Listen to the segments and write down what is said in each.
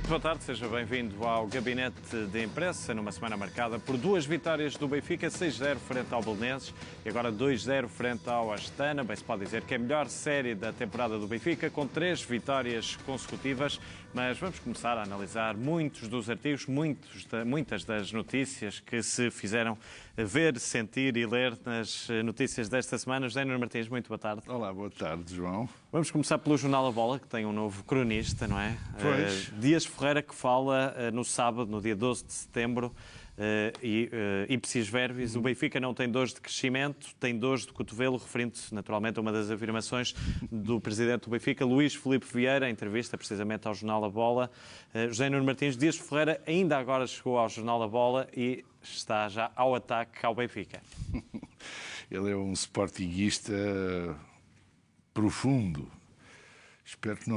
Muito boa tarde, seja bem-vindo ao Gabinete de Imprensa, numa semana marcada por duas vitórias do Benfica, 6-0 frente ao Belenenses e agora 2-0 frente ao Astana. Bem, se pode dizer que é a melhor série da temporada do Benfica, com 3 vitórias consecutivas, mas vamos começar a analisar muitos dos artigos, muitas das notícias que se fizeram ver, sentir e ler nas notícias desta semana. José Nuno Martins, muito boa tarde. Olá, boa tarde, João. Vamos começar pelo Jornal A Bola, que tem um novo cronista, não é? Pois. Dias Ferreira, que fala no sábado, no dia 12 de setembro, ipsis verbis, o Benfica não tem dores de crescimento, tem dores de cotovelo, referindo-se naturalmente a uma das afirmações do presidente do Benfica, Luís Filipe Vieira, em entrevista precisamente ao Jornal A Bola. José Nuno Martins, Dias Ferreira ainda agora chegou ao Jornal A Bola e está já ao ataque ao Benfica. Ele é um sportinguista profundo. Espero que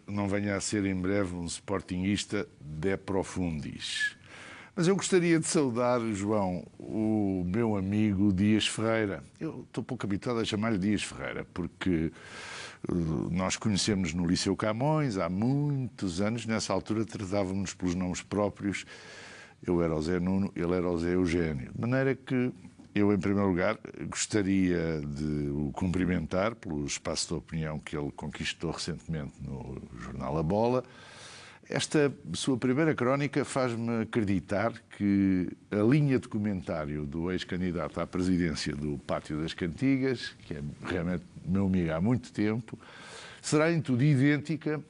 não venha a ser em breve um sportinguista de profundis. Mas eu gostaria de saudar, João, o meu amigo Dias Ferreira. Eu estou pouco habituado a chamar-lhe Dias Ferreira, porque nós conhecemos no Liceu Camões há muitos anos. Nessa altura tratávamos-nos pelos nomes próprios. Eu era o Zé Nuno, ele era o Zé Eugénio. De maneira que eu, em primeiro lugar, gostaria de o cumprimentar pelo espaço de opinião que ele conquistou recentemente no Jornal A Bola. Esta sua primeira crónica faz-me acreditar que a linha de comentário do ex-candidato à presidência do Pátio das Cantigas, que é realmente meu amigo há muito tempo, será em tudo idêntica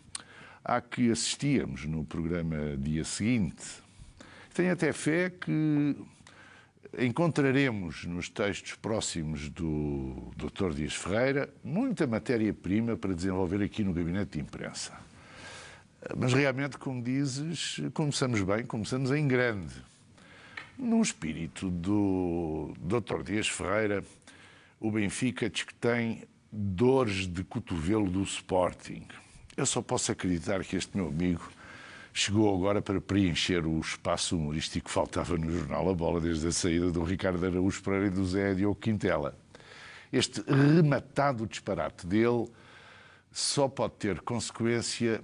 à que assistíamos no programa dia seguinte. Tenho até fé que encontraremos nos textos próximos do Dr. Dias Ferreira muita matéria-prima para desenvolver aqui no Gabinete de Imprensa. Mas realmente, como dizes, começamos bem, começamos em grande. No espírito do Dr. Dias Ferreira, o Benfica diz que tem dores de cotovelo do Sporting. Eu só posso acreditar que este meu amigo chegou agora para preencher o espaço humorístico que faltava no Jornal A Bola desde a saída do Ricardo Araújo Pereira e do Zé Diogo Quintela. Este rematado disparate dele só pode ter consequência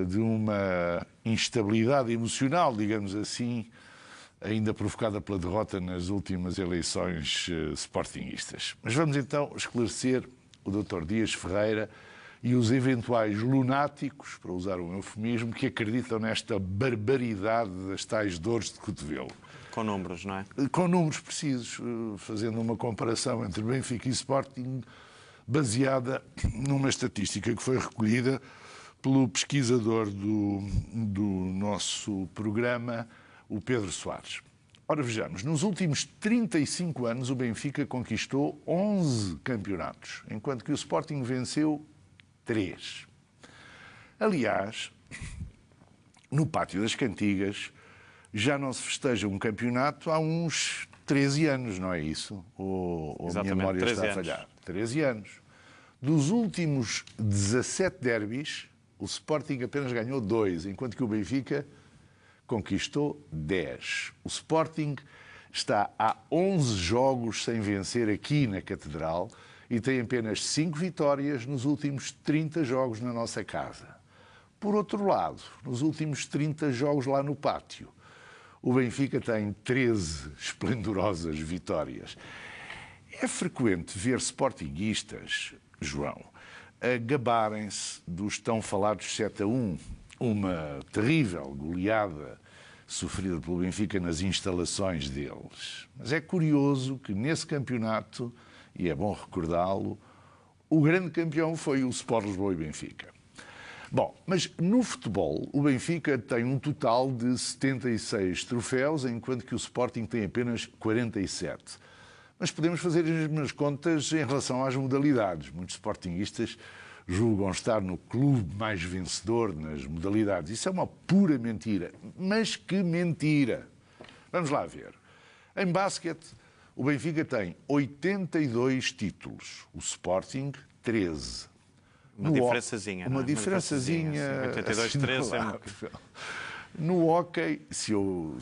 de uma instabilidade emocional, digamos assim, ainda provocada pela derrota nas últimas eleições sportinguistas. Mas vamos então esclarecer o Dr. Dias Ferreira e os eventuais lunáticos, para usar um eufemismo, que acreditam nesta barbaridade das tais dores de cotovelo. Com números, não é? Com números precisos, fazendo uma comparação entre Benfica e Sporting, baseada numa estatística que foi recolhida pelo pesquisador do nosso programa, o Pedro Soares. Ora, vejamos, nos últimos 35 anos o Benfica conquistou 11 campeonatos, enquanto que o Sporting venceu 3. Aliás, no Pátio das Cantigas já não se festeja um campeonato há uns 13 anos, não é isso? Ou a minha memória está a falhar? 13 anos. Dos últimos 17 derbys, o Sporting apenas ganhou 2, enquanto que o Benfica conquistou 10. O Sporting está há 11 jogos sem vencer aqui na Catedral e tem apenas 5 vitórias nos últimos 30 jogos na nossa casa. Por outro lado, nos últimos 30 jogos lá no Pátio, o Benfica tem 13 esplendorosas vitórias. É frequente ver sportinguistas, João, a gabarem-se dos tão falados 7-1, uma terrível goleada sofrida pelo Benfica nas instalações deles. Mas é curioso que nesse campeonato, e é bom recordá-lo, o grande campeão foi o Sport Lisboa e Benfica. Bom, mas no futebol o Benfica tem um total de 76 troféus, enquanto que o Sporting tem apenas 47. Mas podemos fazer as mesmas contas em relação às modalidades. Muitos sportinguistas julgam estar no clube mais vencedor nas modalidades. Isso é uma pura mentira. Mas que mentira! Vamos lá ver. Em basquete, o Benfica tem 82 títulos. O Sporting, 13. Uma diferençazinha. Uma diferençazinha. 82-13 é muito. No hóquei, se eu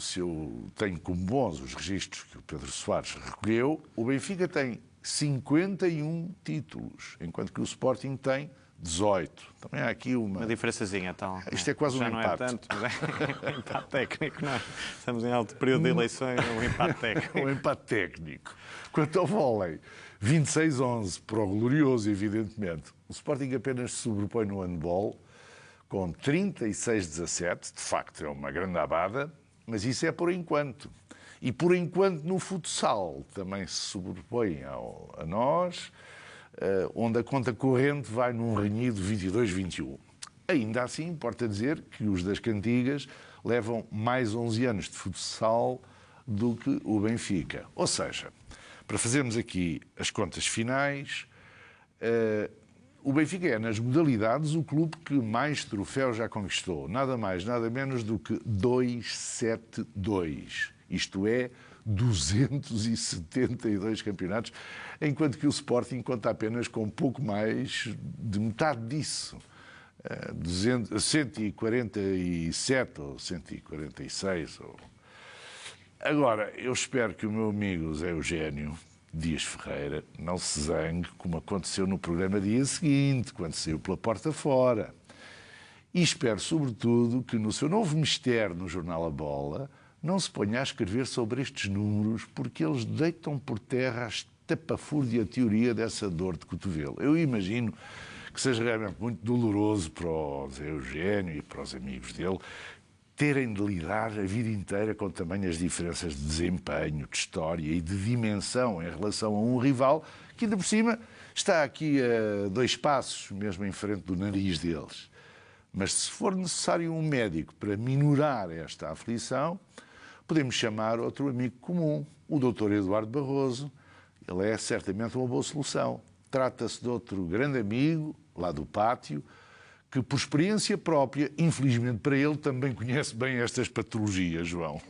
tenho como bons os registros que o Pedro Soares recolheu, o Benfica tem 51 títulos, enquanto que o Sporting tem 18. Também há aqui uma diferençazinha, então. Isto é quase um empate. Já não é tanto, mas é um empate técnico, não é? Estamos em alto período de eleições, um empate técnico. Um empate técnico. Quanto ao vôlei, 26-11 para o glorioso, evidentemente. O Sporting apenas se sobrepõe no handball com 36-17. De facto, é uma grande abada, mas isso é por enquanto. E por enquanto no futsal também se sobrepõe a nós, onde a conta corrente vai num renhido 22-21. Ainda assim, importa dizer que os das Cantigas levam mais 11 anos de futsal do que o Benfica. Ou seja, para fazermos aqui as contas finais, o Benfica é, nas modalidades, o clube que mais troféus já conquistou. Nada mais, nada menos do que 272. Isto é, 272 campeonatos, enquanto que o Sporting conta apenas com pouco mais de metade disso. 147 ou 146. Agora, eu espero que o meu amigo Zé Eugénio Dias Ferreira não se zangue, como aconteceu no programa dia seguinte, quando saiu pela porta fora. E espero, sobretudo, que no seu novo mistério no jornal A Bola não se ponha a escrever sobre estes números, porque eles deitam por terra a estapafúrdia teoria dessa dor de cotovelo. Eu imagino que seja realmente muito doloroso para o Zé Eugénio e para os amigos dele terem de lidar a vida inteira com tamanhas diferenças de desempenho, de história e de dimensão em relação a um rival que, ainda por cima, está aqui a 2 passos, mesmo em frente do nariz deles. Mas se for necessário um médico para minorar esta aflição, podemos chamar outro amigo comum, o Dr. Eduardo Barroso. Ele é certamente uma boa solução. Trata-se de outro grande amigo, lá do pátio, que por experiência própria, infelizmente para ele, também conhece bem estas patologias, João.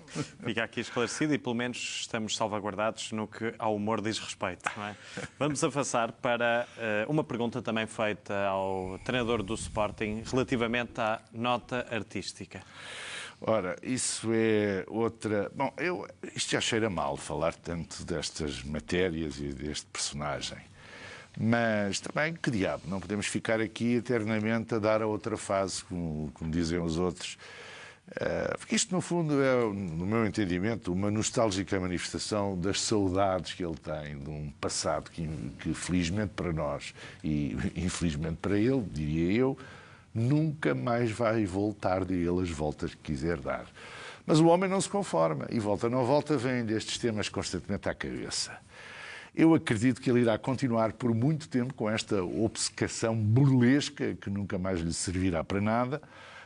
Fica aqui esclarecido e pelo menos estamos salvaguardados no que ao humor diz respeito, não é? Vamos avançar para uma pergunta também feita ao treinador do Sporting relativamente à nota artística. Ora, isso é outra... Bom, isto já cheira mal falar tanto destas matérias e deste personagem. Mas também, que diabo, não podemos ficar aqui eternamente a dar a outra fase, como dizem os outros. Porque isto, no fundo, é, no meu entendimento, uma nostálgica manifestação das saudades que ele tem de um passado que felizmente para nós e infelizmente para ele, diria eu, nunca mais vai voltar de ele as voltas que quiser dar. Mas o homem não se conforma e volta não volta, vem destes temas constantemente à cabeça. Eu acredito que ele irá continuar por muito tempo com esta obcecação burlesca que nunca mais lhe servirá para nada,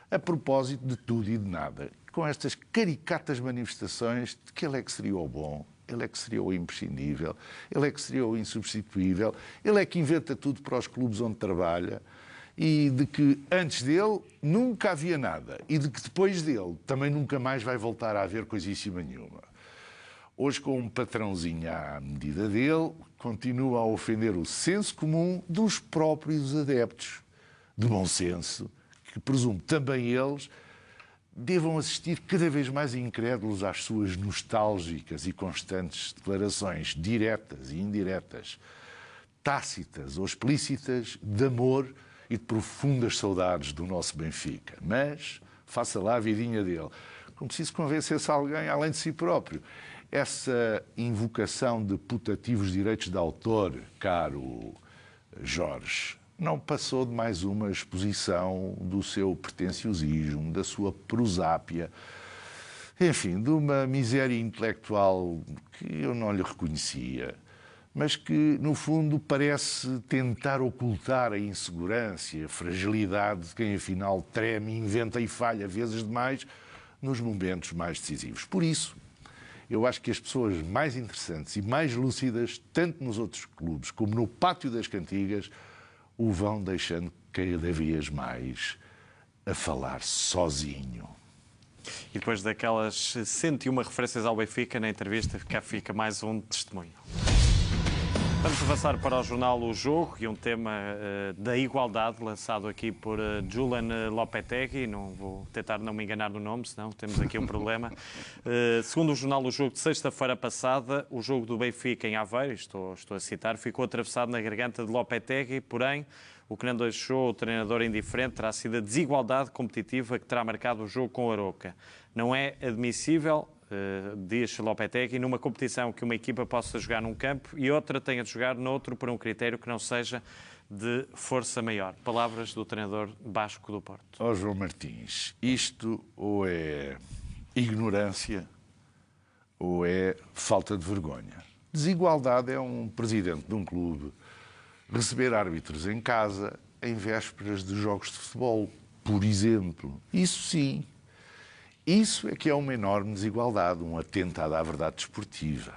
a propósito de tudo e de nada. Com estas caricatas manifestações de que ele é que seria o bom, ele é que seria o imprescindível, ele é que seria o insubstituível, ele é que inventa tudo para os clubes onde trabalha e de que antes dele nunca havia nada e de que depois dele também nunca mais vai voltar a haver coisíssima nenhuma. Hoje, com um patrãozinho à medida dele, continua a ofender o senso comum dos próprios adeptos de bom senso, que presumo também eles devam assistir cada vez mais incrédulos às suas nostálgicas e constantes declarações diretas e indiretas, tácitas ou explícitas, de amor e de profundas saudades do nosso Benfica. Mas faça lá a vidinha dele. Como se isso convencesse alguém além de si próprio. Essa invocação de putativos direitos de autor, caro Jorge, não passou de mais uma exposição do seu pretenciosismo, da sua prosápia, enfim, de uma miséria intelectual que eu não lhe reconhecia, mas que, no fundo, parece tentar ocultar a insegurança e a fragilidade de quem, afinal, treme, inventa e falha vezes demais nos momentos mais decisivos. Por isso, eu acho que as pessoas mais interessantes e mais lúcidas, tanto nos outros clubes como no pátio das Cantigas, o vão deixando cada vez mais a falar sozinho. E depois daquelas 101 referências ao Benfica, na entrevista cá fica mais um testemunho. Vamos avançar para o jornal O Jogo e um tema da igualdade, lançado aqui por Julen Lopetegui. Não vou tentar não me enganar no nome, senão temos aqui um problema. Segundo o jornal O Jogo de sexta-feira passada, o jogo do Benfica em Aveiro, estou a citar, ficou atravessado na garganta de Lopetegui, porém O que não deixou o treinador indiferente terá sido a desigualdade competitiva que terá marcado o jogo com o Arouca. Não é admissível, diz Lopetegui, numa competição que uma equipa possa jogar num campo e outra tenha de jogar noutro por um critério que não seja de força maior. Palavras do treinador basco do Porto. Ó João Martins, isto ou é ignorância ou é falta de vergonha. Desigualdade é um presidente de um clube receber árbitros em casa em vésperas de jogos de futebol, por exemplo. Isso sim. Isso é que é uma enorme desigualdade, um atentado à verdade desportiva.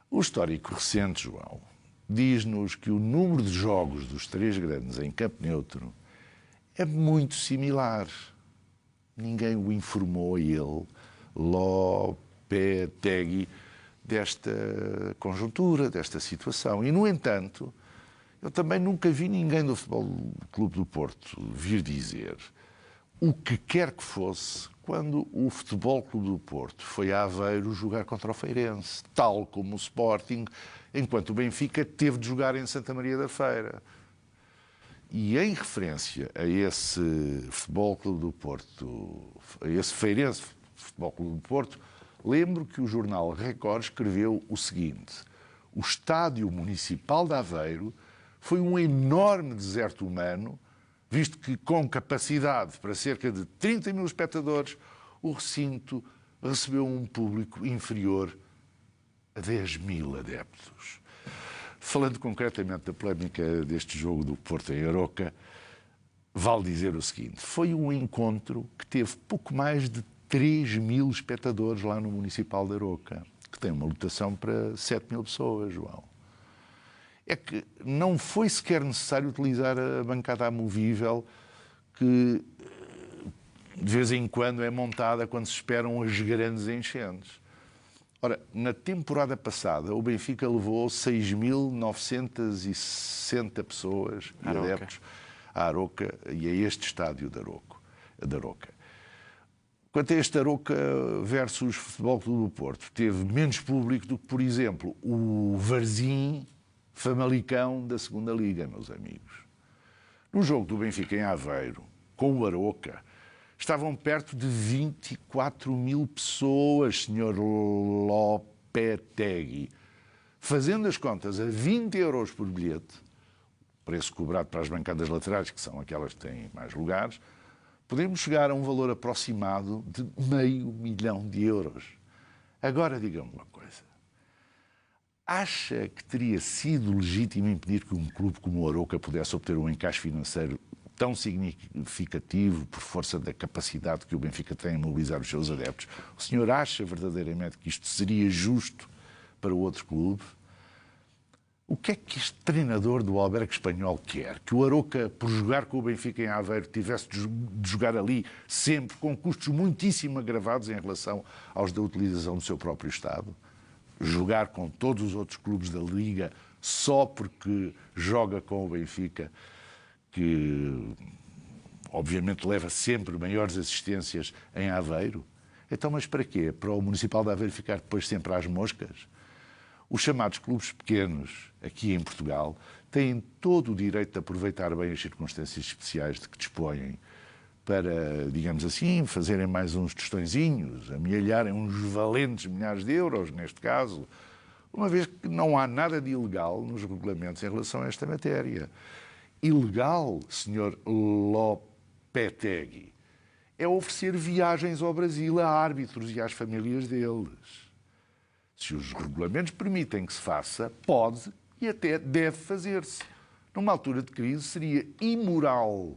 O histórico recente, João, diz-nos que o número de jogos dos três grandes em campo neutro é muito similar. Ninguém o informou a ele, Lopetegui, desta conjuntura, desta situação. E, no entanto, eu também nunca vi ninguém do Futebol Clube do Porto vir dizer o que quer que fosse quando o Futebol Clube do Porto foi a Aveiro jogar contra o Feirense, tal como o Sporting, enquanto o Benfica teve de jogar em Santa Maria da Feira. E em referência a esse Futebol Clube do Porto, a esse Feirense Futebol Clube do Porto, lembro que o jornal Record escreveu o seguinte: o Estádio Municipal de Aveiro foi um enorme deserto humano, visto que, com capacidade para cerca de 30 mil espectadores, o recinto recebeu um público inferior a 10 mil adeptos. Falando concretamente da polémica deste jogo do Porto em Arouca, vale dizer o seguinte: foi um encontro que teve pouco mais de 3 mil espectadores lá no Municipal de Arouca, que tem uma lotação para 7 mil pessoas, João. É que não foi sequer necessário utilizar a bancada amovível que de vez em quando é montada quando se esperam as grandes enchentes. Ora, na temporada passada, o Benfica levou 6.960 pessoas e adeptos à Arouca e a este estádio de Arouca. Quanto a este Arouca versus Futebol Clube do Porto, teve menos público do que, por exemplo, o Varzim Famalicão da Segunda Liga, meus amigos. No jogo do Benfica em Aveiro, com o Arouca, estavam perto de 24 mil pessoas, Sr. Lopetegui. Fazendo as contas a 20 euros por bilhete, preço cobrado para as bancadas laterais, que são aquelas que têm mais lugares, podemos chegar a um valor aproximado de €500 mil. Agora, diga-me uma coisa. Acha que teria sido legítimo impedir que um clube como o Arouca pudesse obter um encaixe financeiro tão significativo por força da capacidade que o Benfica tem em mobilizar os seus adeptos? O senhor acha verdadeiramente que isto seria justo para o outro clube? O que é que este treinador do Albergue Espanhol quer? Que o Arouca, por jogar com o Benfica em Aveiro, tivesse de jogar ali sempre com custos muitíssimo agravados em relação aos da utilização do seu próprio Estado? Jogar com todos os outros clubes da Liga só porque joga com o Benfica, que obviamente leva sempre maiores assistências em Aveiro? Então, mas para quê? Para o Municipal de Aveiro ficar depois sempre às moscas? Os chamados clubes pequenos, aqui em Portugal, têm todo o direito de aproveitar bem as circunstâncias especiais de que dispõem para, digamos assim, fazerem mais uns tostõezinhos, amealharem uns valentes milhares de euros, neste caso, uma vez que não há nada de ilegal nos regulamentos em relação a esta matéria. Ilegal, Sr. Lopetegui, é oferecer viagens ao Brasil a árbitros e às famílias deles. Se os regulamentos permitem que se faça, pode e até deve fazer-se. Numa altura de crise, seria imoral,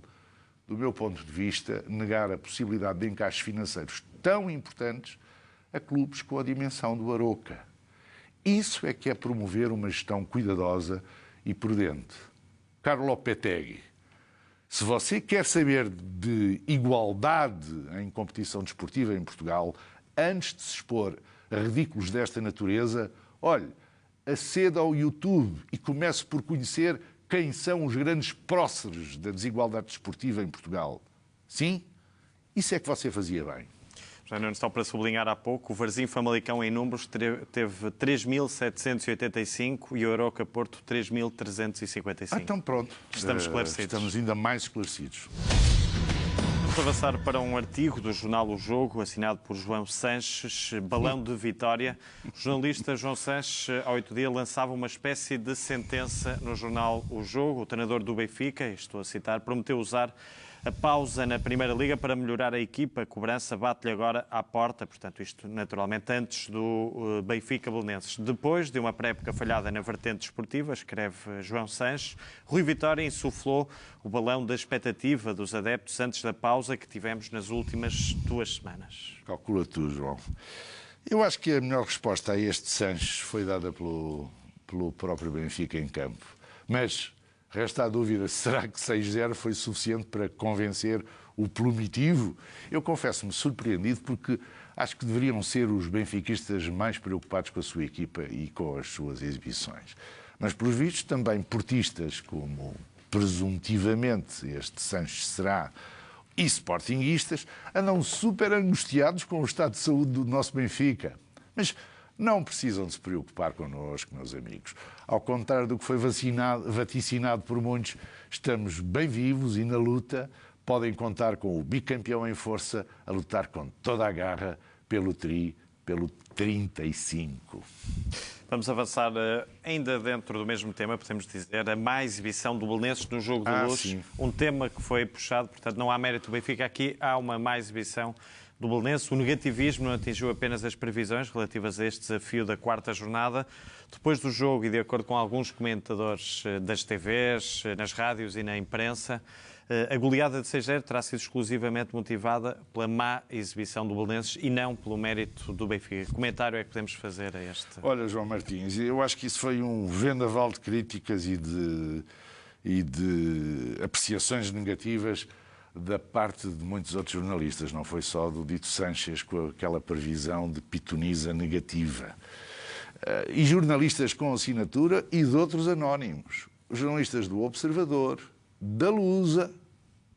do meu ponto de vista, negar a possibilidade de encaixes financeiros tão importantes a clubes com a dimensão do Arouca. Isso é que é promover uma gestão cuidadosa e prudente. Caro Lopetegui, se você quer saber de igualdade em competição desportiva em Portugal, antes de se expor a ridículos desta natureza, olhe, aceda ao YouTube e comece por conhecer quem são os grandes próceres da desigualdade desportiva em Portugal. Sim? Isso é que você fazia bem. Só para sublinhar há pouco, o Varzim Famalicão em números teve 3.785 e o Aroca Porto 3.355. Então pronto, Estamos esclarecidos. Estamos ainda mais esclarecidos. Vamos avançar para um artigo do jornal O Jogo, assinado por João Sanches, Balão de Vitória. O jornalista João Sanches, há 8 dias, lançava uma espécie de sentença no jornal O Jogo. O treinador do Benfica, estou a citar, prometeu usar a pausa na Primeira Liga para melhorar a equipa. A cobrança bate-lhe agora à porta, portanto, isto naturalmente antes do Benfica Belenenses. Depois de uma pré-época falhada na vertente desportiva, escreve João Sanches, Rui Vitória insuflou o balão da expectativa dos adeptos antes da pausa que tivemos nas últimas 2 semanas. Calcula tu, João. Eu acho que a melhor resposta a este Sanches foi dada pelo próprio Benfica em campo. Mas resta a dúvida, será que 6-0 foi suficiente para convencer o plumitivo? Eu confesso-me surpreendido porque acho que deveriam ser os benfiquistas mais preocupados com a sua equipa e com as suas exibições. Mas, pelos vistos, também portistas, como presuntivamente este Sanches será, e sportinguistas, andam super angustiados com o estado de saúde do nosso Benfica. Mas não precisam de se preocupar connosco, meus amigos. Ao contrário do que foi vaticinado por muitos, estamos bem vivos e na luta podem contar com o bicampeão em força a lutar com toda a garra pelo 35. Vamos avançar ainda dentro do mesmo tema, podemos dizer, a má exibição do Belenenses no Jogo de Luz. Sim. Um tema que foi puxado, portanto não há mérito do Benfica aqui, há uma má exibição do Belenenses. O negativismo não atingiu apenas as previsões relativas a este desafio da 4ª jornada. Depois do jogo, e de acordo com alguns comentadores das TVs, nas rádios e na imprensa, a goleada de 6-0 terá sido exclusivamente motivada pela má exibição do Belenenses e não pelo mérito do Benfica. Que comentário é que podemos fazer a este? Olha, João Martins, eu acho que isso foi um vendaval de críticas e de apreciações negativas da parte de muitos outros jornalistas, não foi só do dito Sanches com aquela previsão de pitonisa negativa. E jornalistas com assinatura e de outros anónimos. Jornalistas do Observador, da Lusa,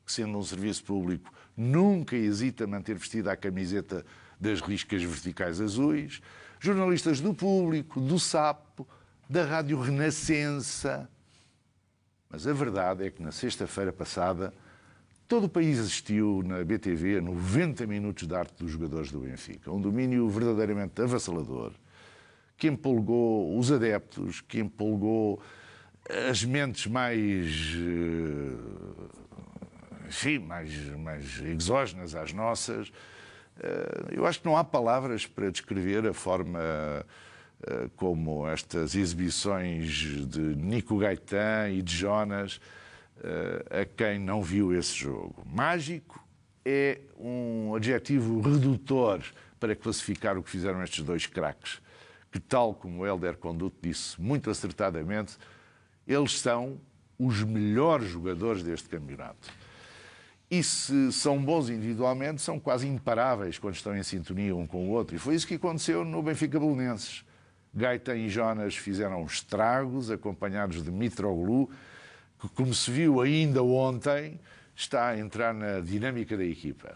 que sendo um serviço público nunca hesita a manter vestida a camiseta das riscas verticais azuis, jornalistas do Público, do Sapo, da Rádio Renascença. Mas a verdade é que na sexta-feira passada todo o país assistiu na BTV a 90 minutos de arte dos jogadores do Benfica. Um domínio verdadeiramente avassalador, que empolgou os adeptos, que empolgou as mentes mais exógenas às nossas. Eu acho que não há palavras para descrever a forma como estas exibições de Nico Gaetan e de Jonas, a quem não viu esse jogo. Mágico é um adjetivo redutor para classificar o que fizeram estes dois craques, que, tal como o Hélder Conduto disse muito acertadamente, eles são os melhores jogadores deste campeonato. E se são bons individualmente, são quase imparáveis quando estão em sintonia um com o outro. E foi isso que aconteceu no Benfica Belenenses. Gaetan e Jonas fizeram estragos, acompanhados de Mitroglou, que, como se viu ainda ontem, está a entrar na dinâmica da equipa.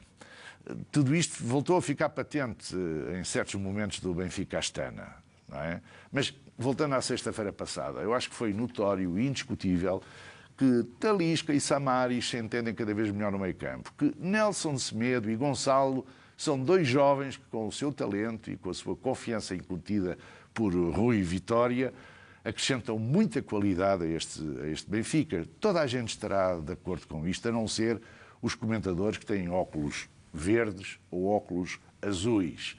Tudo isto voltou a ficar patente em certos momentos do Benfica Astana, não é? Mas, voltando à sexta-feira passada, eu acho que foi notório e indiscutível que Talisca e Samaris se entendem cada vez melhor no meio-campo, que Nelson Semedo e Gonçalo são dois jovens que, com o seu talento e com a sua confiança incutida por Rui Vitória, acrescentam muita qualidade a este Benfica. Toda a gente estará de acordo com isto, a não ser os comentadores que têm óculos verdes ou óculos azuis.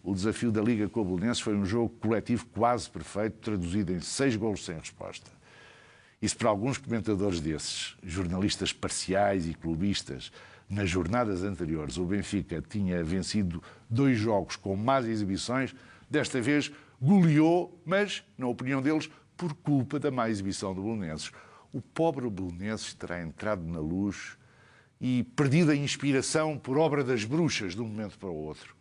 O desafio da Liga com o Belenenses foi um jogo coletivo quase perfeito, traduzido em 6 golos sem resposta. E se para alguns comentadores desses, jornalistas parciais e clubistas, nas jornadas anteriores o Benfica tinha vencido 2 jogos com más exibições, desta vez goleou, mas, na opinião deles, por culpa da má exibição do Belenenses. O pobre Belenenses terá entrado na luz e perdido a inspiração por obra das bruxas de um momento para o outro.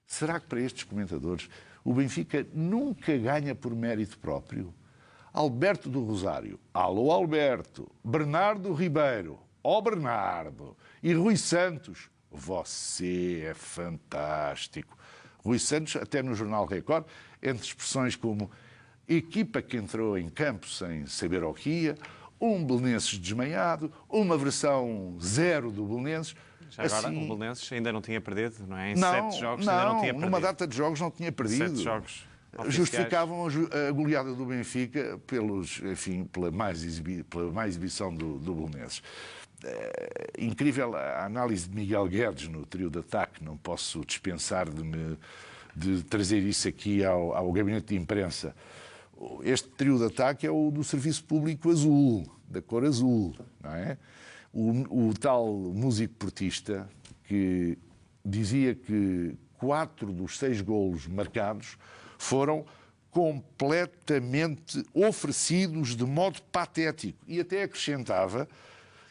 Será que para estes comentadores o Benfica nunca ganha por mérito próprio? Alberto do Rosário, alô Alberto, Bernardo Ribeiro, ó Bernardo, e Rui Santos, Você é fantástico. Rui Santos, até no Jornal Record, entre expressões como equipa que entrou em campo sem saber o que ia, um Belenenses desmaiado, uma versão zero do Belenenses. Já agora, o Belenenses ainda não tinha perdido, não é? Em Não, 7 jogos ainda não tinha perdido. numa data de jogos não tinha perdido. 7 jogos oficiais. Justificavam a goleada do Benfica pela má exibição do Belenenses. Incrível a análise de Miguel Guedes no trio de ataque. Não posso dispensar de trazer isso aqui ao gabinete de imprensa. Este trio de ataque é o do Serviço Público Azul, da cor azul, não é? O tal músico portista que dizia que 4 dos 6 golos marcados foram completamente oferecidos de modo patético. E até acrescentava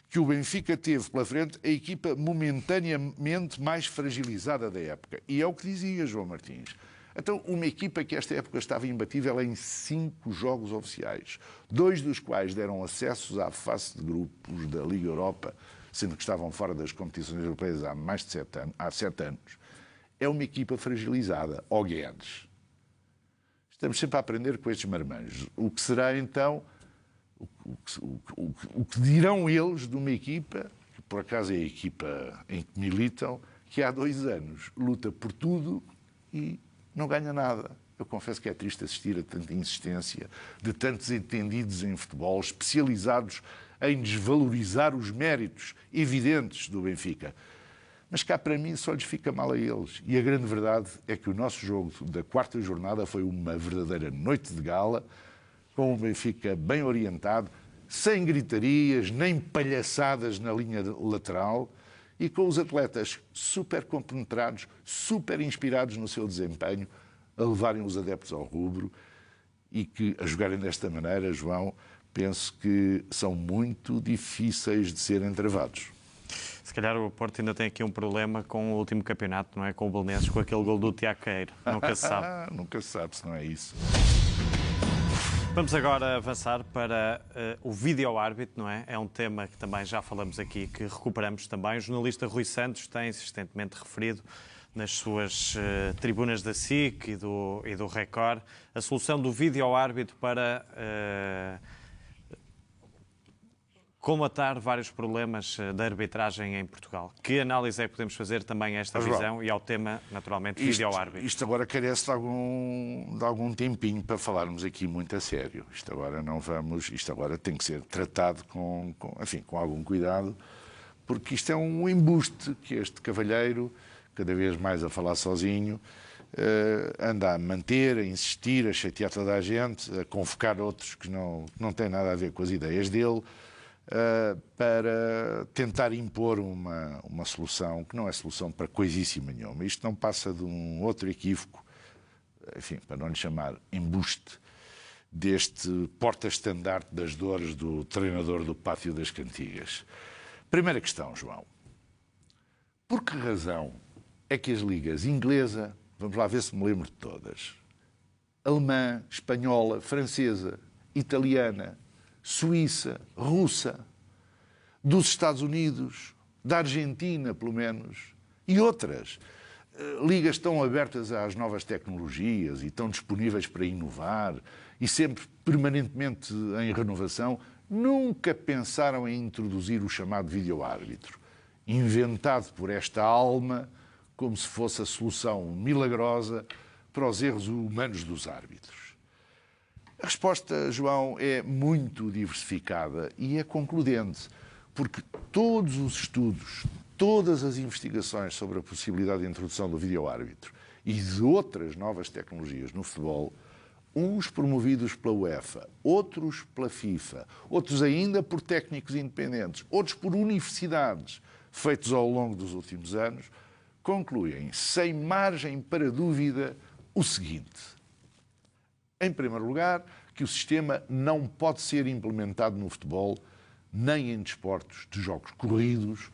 que o Benfica teve pela frente a equipa momentaneamente mais fragilizada da época. E é o que dizia João Martins. Então, uma equipa que esta época estava imbatível em 5 jogos oficiais, 2 dos quais deram acessos à fase de grupos da Liga Europa, sendo que estavam fora das competições europeias há mais de 7 anos, é uma equipa fragilizada. Ó Guedes. Estamos sempre a aprender com estes marmanjos. O que será, então, o que dirão eles de uma equipa, que por acaso é a equipa em que militam, que há 2 anos luta por tudo e não ganha nada. Eu confesso que é triste assistir a tanta insistência de tantos entendidos em futebol, especializados em desvalorizar os méritos evidentes do Benfica. Mas cá para mim só lhes fica mal a eles. E a grande verdade é que o nosso jogo da 4ª jornada foi uma verdadeira noite de gala, com o Benfica bem orientado, sem gritarias, nem palhaçadas na linha lateral, e com os atletas super compenetrados, super inspirados no seu desempenho, a levarem os adeptos ao rubro e que, a jogarem desta maneira, João, penso que são muito difíceis de serem travados. Se calhar o Porto ainda tem aqui um problema com o último campeonato, não é? Com o Belenenses, com aquele gol do Tiago Queiro. Nunca se sabe. Nunca se sabe se não é isso. Vamos agora avançar para o vídeo-árbitro, não é? É um tema que também já falamos aqui, que recuperamos também. O jornalista Rui Santos tem insistentemente referido nas suas tribunas da SIC e do Record a solução do vídeo-árbitro para comatar vários problemas da arbitragem em Portugal. Que análise é que podemos fazer também a esta visão e ao tema, naturalmente, vídeo-árbitro? Isto agora carece de algum tempinho para falarmos aqui muito a sério. Isto agora tem que ser tratado com algum cuidado, porque isto é um embuste que este cavalheiro, cada vez mais a falar sozinho, anda a manter, a insistir, a chatear toda a gente, a convocar outros que não têm nada a ver com as ideias dele, para tentar impor uma solução que não é solução para coisíssima nenhuma. Isto não passa de um outro equívoco, enfim, para não lhe chamar embuste, deste porta-estandarte das dores do treinador do Pátio das Cantigas. Primeira questão, João. Por que razão é que as ligas inglesa, vamos lá ver se me lembro de todas, alemã, espanhola, francesa, italiana, suíça, russa, dos Estados Unidos, da Argentina, pelo menos, e outras ligas estão abertas às novas tecnologias e estão disponíveis para inovar e sempre permanentemente em renovação, nunca pensaram em introduzir o chamado vídeo-árbitro, inventado por esta alma como se fosse a solução milagrosa para os erros humanos dos árbitros. A resposta, João, é muito diversificada e é concludente, porque todos os estudos, todas as investigações sobre a possibilidade de introdução do vídeo-árbitro e de outras novas tecnologias no futebol, uns promovidos pela UEFA, outros pela FIFA, outros ainda por técnicos independentes, outros por universidades, feitos ao longo dos últimos anos, concluem, sem margem para dúvida, o seguinte. Em primeiro lugar, que o sistema não pode ser implementado no futebol, nem em desportos de jogos corridos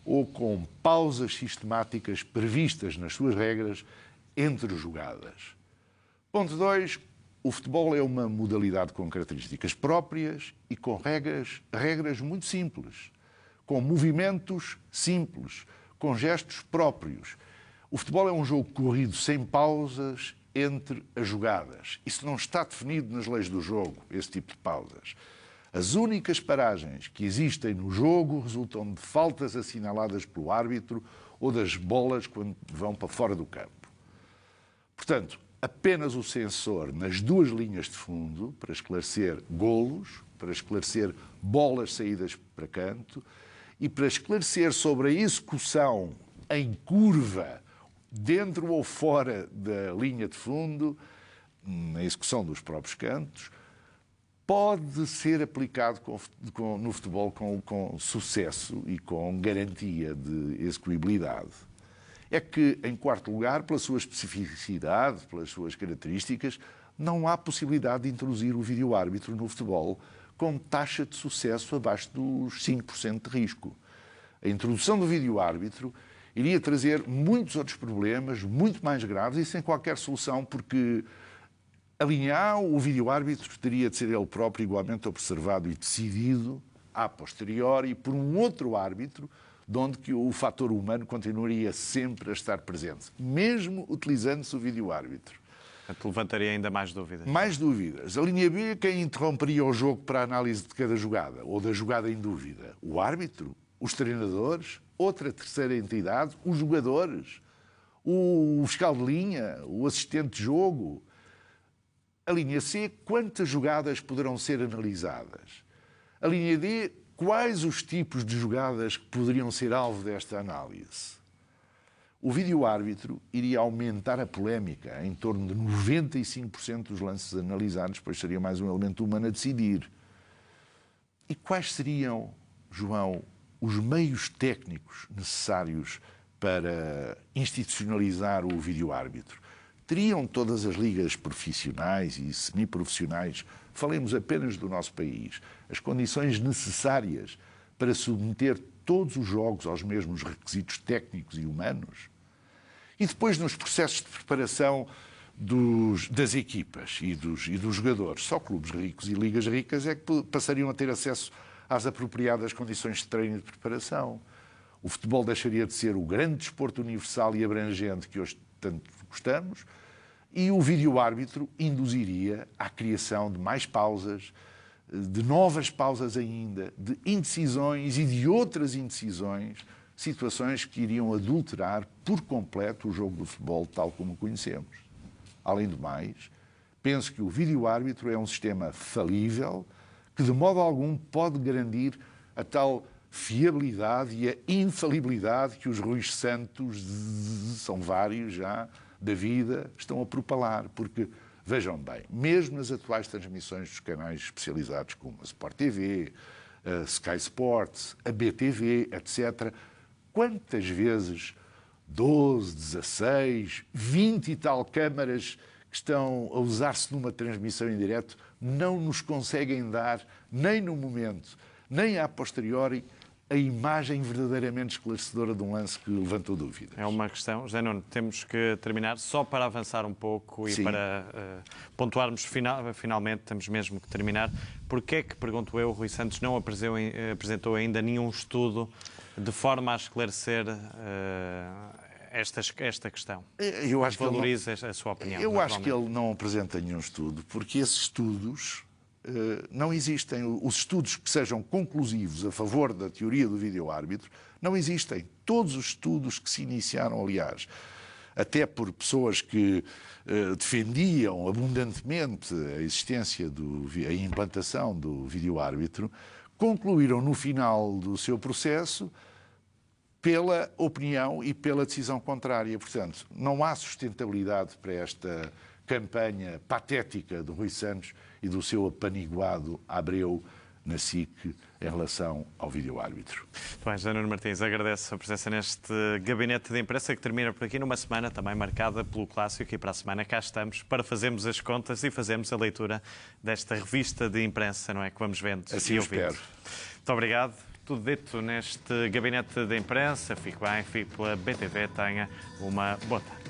ou com pausas sistemáticas previstas nas suas regras entre jogadas. Ponto 2. O futebol é uma modalidade com características próprias e com regras muito simples, com movimentos simples, com gestos próprios. O futebol é um jogo corrido sem pausas entre as jogadas. Isso não está definido nas leis do jogo, esse tipo de pausas. As únicas paragens que existem no jogo resultam de faltas assinaladas pelo árbitro ou das bolas quando vão para fora do campo. Portanto, apenas o sensor nas duas linhas de fundo para esclarecer golos, para esclarecer bolas saídas para canto e para esclarecer sobre a execução em curva, dentro ou fora da linha de fundo, na execução dos próprios cantos, pode ser aplicado no futebol com sucesso e com garantia de execuibilidade. É que, em quarto lugar, pela sua especificidade, pelas suas características, não há possibilidade de introduzir o vídeo-árbitro no futebol com taxa de sucesso abaixo dos 5% de risco. A introdução do vídeo-árbitro iria trazer muitos outros problemas, muito mais graves e sem qualquer solução, porque alinhar o vídeo-árbitro teria de ser ele próprio igualmente observado e decidido a posteriori por um outro árbitro, de onde que o fator humano continuaria sempre a estar presente, mesmo utilizando-se o vídeo-árbitro. Levantaria ainda mais dúvidas. Mais dúvidas. A linha B, quem interromperia o jogo para a análise de cada jogada, ou da jogada em dúvida? O árbitro? Os treinadores? Outra terceira entidade? Os jogadores? O fiscal de linha? O assistente de jogo? A linha C, quantas jogadas poderão ser analisadas? A linha D, quais os tipos de jogadas que poderiam ser alvo desta análise? O vídeo-árbitro iria aumentar a polémica em torno de 95% dos lances analisados, pois seria mais um elemento humano a decidir. E quais seriam, João, os meios técnicos necessários para institucionalizar o vídeo-árbitro? Teriam todas as ligas profissionais e semiprofissionais, falemos apenas do nosso país, as condições necessárias para submeter todos os jogos aos mesmos requisitos técnicos e humanos? E depois, nos processos de preparação das equipas e dos jogadores, só clubes ricos e ligas ricas é que passariam a ter acesso às apropriadas condições de treino e de preparação. O futebol deixaria de ser o grande desporto universal e abrangente que hoje tanto gostamos, e o vídeo-árbitro induziria à criação de mais pausas, de novas pausas ainda, de indecisões e de outras indecisões, situações que iriam adulterar por completo o jogo do futebol tal como o conhecemos. Além do mais, penso que o vídeo-árbitro é um sistema falível que de modo algum pode garantir a tal fiabilidade e a infalibilidade que os Ruis Santos, são vários já, da vida, estão a propalar. Porque, vejam bem, mesmo nas atuais transmissões dos canais especializados como a Sport TV, a Sky Sports, a BTV, etc., quantas vezes 12, 16, 20 e tal câmaras que estão a usar-se numa transmissão em direto não nos conseguem dar, nem no momento, nem a posteriori, a imagem verdadeiramente esclarecedora de um lance que levantou dúvidas. É uma questão. José Nuno, temos que terminar só para avançar um pouco e para pontuarmos finalmente, temos mesmo que terminar. Porquê é que, pergunto eu, Rui Santos não apresentou ainda nenhum estudo de forma a esclarecer esta questão? Eu acho Valoriza a sua opinião. Eu acho que ele não apresenta nenhum estudo, porque esses estudos não existem. Os estudos que sejam conclusivos a favor da teoria do vídeo-árbitro não existem. Todos os estudos que se iniciaram, aliás, até por pessoas que defendiam abundantemente a existência, a implantação do vídeo-árbitro, concluíram no final do seu processo pela opinião e pela decisão contrária. Portanto, não há sustentabilidade para esta campanha patética do Rui Santos e do seu apaniguado Abreu na SIC em relação ao vídeo-árbitro. Muito bem, José Nuno Martins, agradeço a presença neste gabinete de imprensa que termina por aqui numa semana também marcada pelo Clássico, e para a semana cá estamos para fazermos as contas e fazermos a leitura desta revista de imprensa, não é, que vamos vendo assim e ouvindo. Espero. Muito obrigado. Tudo dito neste gabinete de imprensa. Fique bem, fique pela BTV. Tenha uma boa tarde.